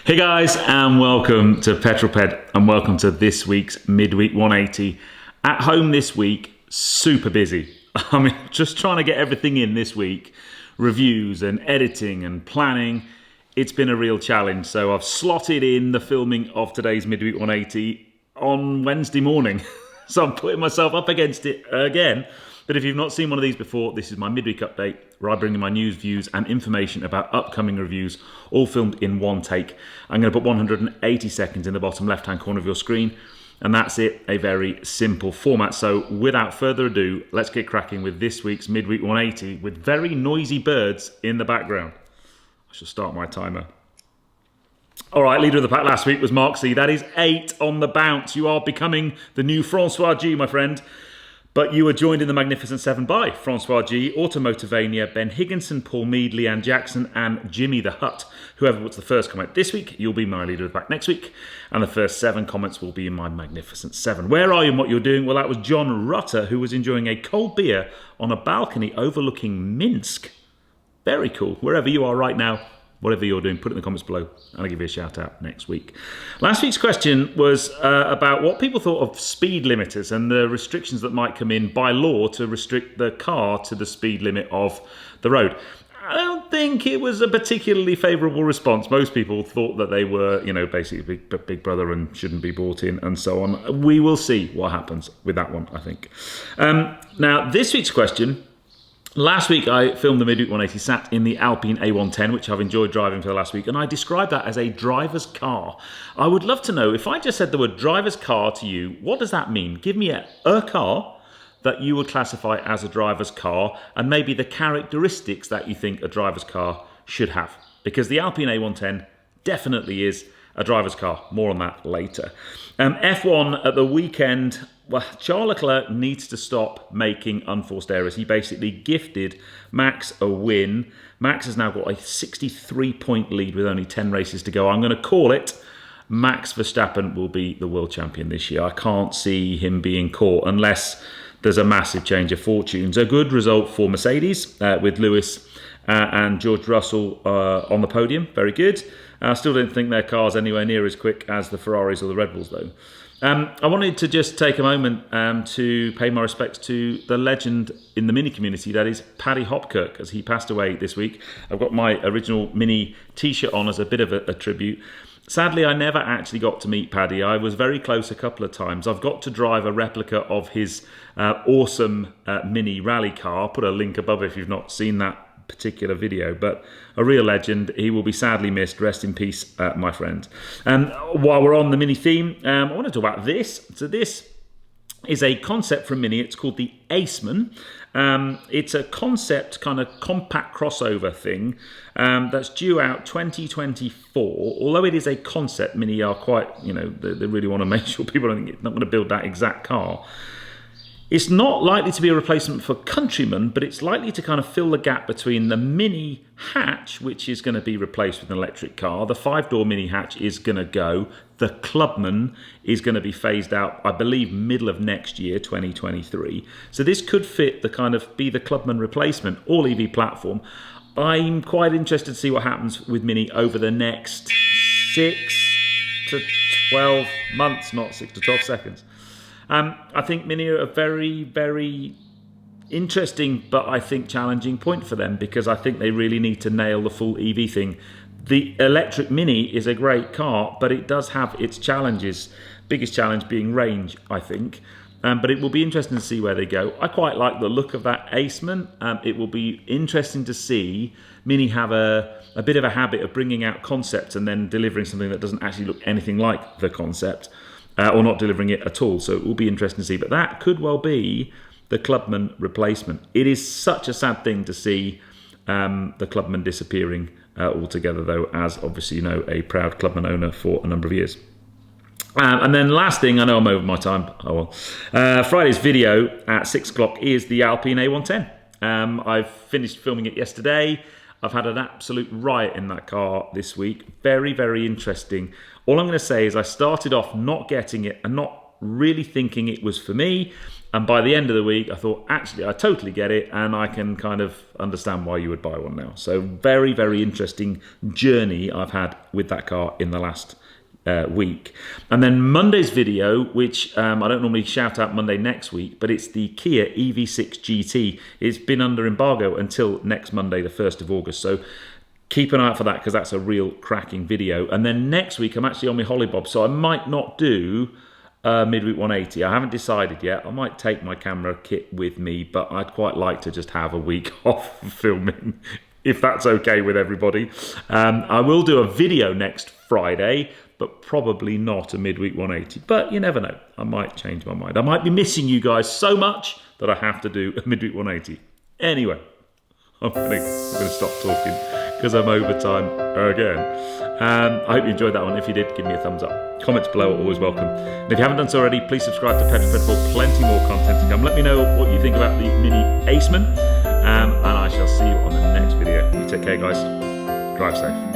Hey guys, and welcome to Petrol Ped, and welcome to this week's Midweek 180. At home this week, super busy. I mean, just trying to get everything in this week. Reviews and editing and planning. It's been a real challenge. So I've slotted in the filming of today's Midweek 180 on Wednesday morning. So I'm putting myself up against it again. But if you've not seen one of these before, this is my midweek update where I bring you my news, views and information about upcoming reviews, all filmed in one take. I'm going to put 180 seconds in the bottom left-hand corner of your screen, and that's it, a very simple format. So without further ado, let's get cracking with this week's Midweek 180 with very noisy birds in the background. I shall start my timer. All right, leader of the pack last week was Mark C. That is 8 on the bounce. You are becoming the new Francois G, my friend. But you were joined in the Magnificent 7 by Francois G, Automotivania, Ben Higginson, Paul Mead, Leanne Jackson, and Jimmy the Hutt. Whoever puts the first comment this week, you'll be my leader of the pack next week. And the first 7 comments will be in my Magnificent 7. Where are you and what you're doing? Well, that was John Rutter, who was enjoying a cold beer on a balcony overlooking Minsk. Very cool. Wherever you are right now, whatever you're doing, put it in the comments below, and I'll give you a shout out next week. Last week's question was about what people thought of speed limiters and the restrictions that might come in by law to restrict the car to the speed limit of the road. I don't think it was a particularly favourable response. Most people thought that they were, basically big brother and shouldn't be brought in and so on. We will see what happens with that one, I think. Now, this week's question. Last week I filmed the Midweek 180, sat in the Alpine A110, which I've enjoyed driving for the last week, and I described that as a driver's car. I would love to know, if I just said the word driver's car to you, what does that mean? Give me a car that you would classify as a driver's car, and maybe the characteristics that you think a driver's car should have. Because the Alpine A110 definitely is a driver's car. More on that later. F1 at the weekend. Well, Charles Leclerc needs to stop making unforced errors. He basically gifted Max a win. Max has now got a 63-point lead with only 10 races to go. I'm going to call it Max Verstappen will be the world champion this year. I can't see him being caught unless there's a massive change of fortunes. A good result for Mercedes with Lewis and George Russell on the podium. Very good. I still don't think their car's anywhere near as quick as the Ferraris or the Red Bulls, though. I wanted to just take a moment to pay my respects to the legend in the Mini community, that is Paddy Hopkirk, as he passed away this week. I've got my original Mini t-shirt on as a bit of a tribute. Sadly, I never actually got to meet Paddy. I was very close a couple of times. I've got to drive a replica of his awesome Mini rally car. I'll put a link above if you've not seen that particular video, but a real legend. He will be sadly missed. Rest in peace, my friend. While we're on the Mini theme, I want to talk about this. So this is a concept from Mini. It's called the Aceman. It's a concept kind of compact crossover thing that's due out 2024. Although it is a concept, Mini are quite, they really want to make sure people don't think it's not going to build that exact car. It's not likely to be a replacement for Countryman, but it's likely to kind of fill the gap between the Mini hatch, which is going to be replaced with an electric car. The 5-door Mini hatch is going to go. The Clubman is going to be phased out, I believe, middle of next year, 2023. So this could fit be the Clubman replacement, all EV platform. I'm quite interested to see what happens with Mini over the next 6 to 12 months, not 6 to 12 seconds. I think Mini are a very, very interesting, but I think challenging point for them, because I think they really need to nail the full EV thing. The electric Mini is a great car, but it does have its challenges. Biggest challenge being range, I think. But it will be interesting to see where they go. I quite like the look of that Aceman. It will be interesting to see Mini have a bit of a habit of bringing out concepts and then delivering something that doesn't actually look anything like the concept. Or not delivering it at all. So it will be interesting to see. But that could well be the Clubman replacement. It is such a sad thing to see the Clubman disappearing altogether, though, as obviously a proud Clubman owner for a number of years. And then last thing, I know I'm over my time. Oh well. Friday's video at 6 o'clock is the Alpine A110. I've finished filming it yesterday. I've had an absolute riot in that car this week. Very, very interesting. All I'm going to say is I started off not getting it and not really thinking it was for me. And by the end of the week, I thought, actually, I totally get it, and I can kind of understand why you would buy one now. So very, very interesting journey I've had with that car in the last week. And then Monday's video, which I don't normally shout out Monday next week, but it's the Kia EV6 GT. It's been under embargo until next Monday, the 1st of August. So keep an eye out for that, because that's a real cracking video. And then next week, I'm actually on my holibob, so I might not do midweek 180. I haven't decided yet. I might take my camera kit with me, but I'd quite like to just have a week off filming, if that's okay with everybody. I will do a video next Friday, but probably not a midweek 180. But you never know. I might change my mind. I might be missing you guys so much that I have to do a midweek 180. Anyway, I'm gonna stop talking because I'm over time again. I hope you enjoyed that one. If you did, give me a thumbs up. Comments below are always welcome. And if you haven't done so already, please subscribe to Petrol Ped for plenty more content to come. Let me know what you think about the mini Aceman, and I shall see you on the next video. You take care, guys. Drive safe.